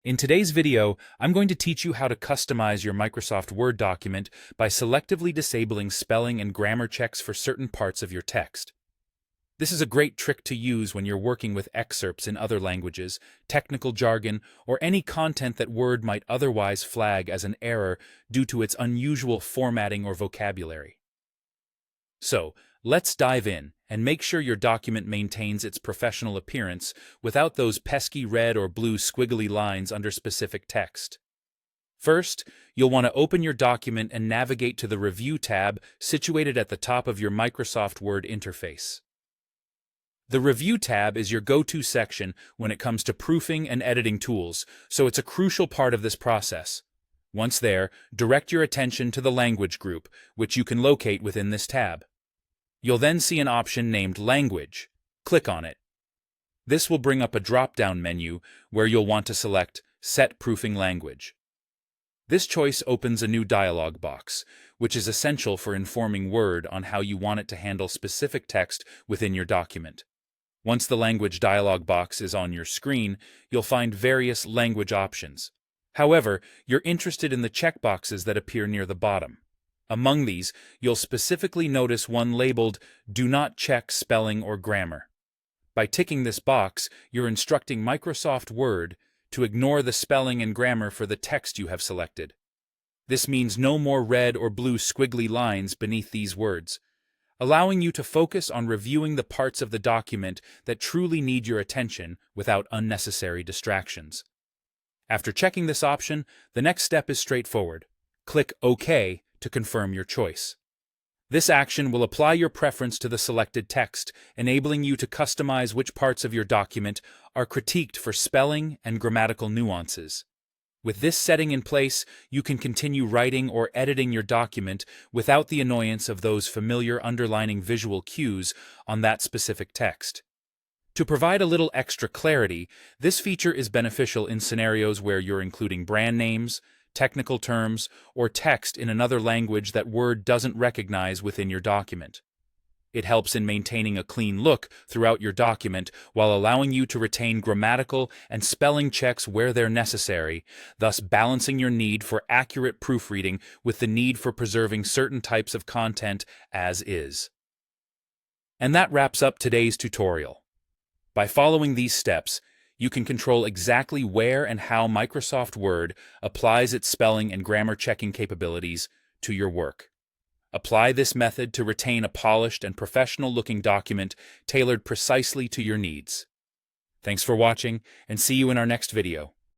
In today's video, I'm going to teach you how to customize your Microsoft Word document by selectively disabling spelling and grammar checks for certain parts of your text. This is a great trick to use when you're working with excerpts in other languages, technical jargon, or any content that Word might otherwise flag as an error due to its unusual formatting or vocabulary. So, let's dive in and make sure your document maintains its professional appearance without those pesky red or blue squiggly lines under specific text. First, you'll want to open your document and navigate to the Review tab situated at the top of your Microsoft Word interface. The Review tab is your go-to section when it comes to proofing and editing tools, so it's a crucial part of this process. Once there, direct your attention to the Language group, which you can locate within this tab. You'll then see an option named Language. Click on it. This will bring up a drop-down menu where you'll want to select Set Proofing Language. This choice opens a new dialog box, which is essential for informing Word on how you want it to handle specific text within your document. Once the language dialog box is on your screen, you'll find various language options. However, you're interested in the checkboxes that appear near the bottom. Among these, you'll specifically notice one labeled Do Not Check Spelling or Grammar. By ticking this box, you're instructing Microsoft Word to ignore the spelling and grammar for the text you have selected. This means no more red or blue squiggly lines beneath these words, allowing you to focus on reviewing the parts of the document that truly need your attention without unnecessary distractions. After checking this option, the next step is straightforward. Click OK to confirm your choice. This action will apply your preference to the selected text, enabling you to customize which parts of your document are critiqued for spelling and grammatical nuances. With this setting in place, you can continue writing or editing your document without the annoyance of those familiar underlining visual cues on that specific text. To provide a little extra clarity, this feature is beneficial in scenarios where you're including brand names, technical terms, or text in another language that Word doesn't recognize within your document. It helps in maintaining a clean look throughout your document while allowing you to retain grammatical and spelling checks where they're necessary, thus balancing your need for accurate proofreading with the need for preserving certain types of content as is. And that wraps up today's tutorial. By following these steps, you can control exactly where and how Microsoft Word applies its spelling and grammar checking capabilities to your work. Apply this method to retain a polished and professional-looking document tailored precisely to your needs. Thanks for watching, and see you in our next video.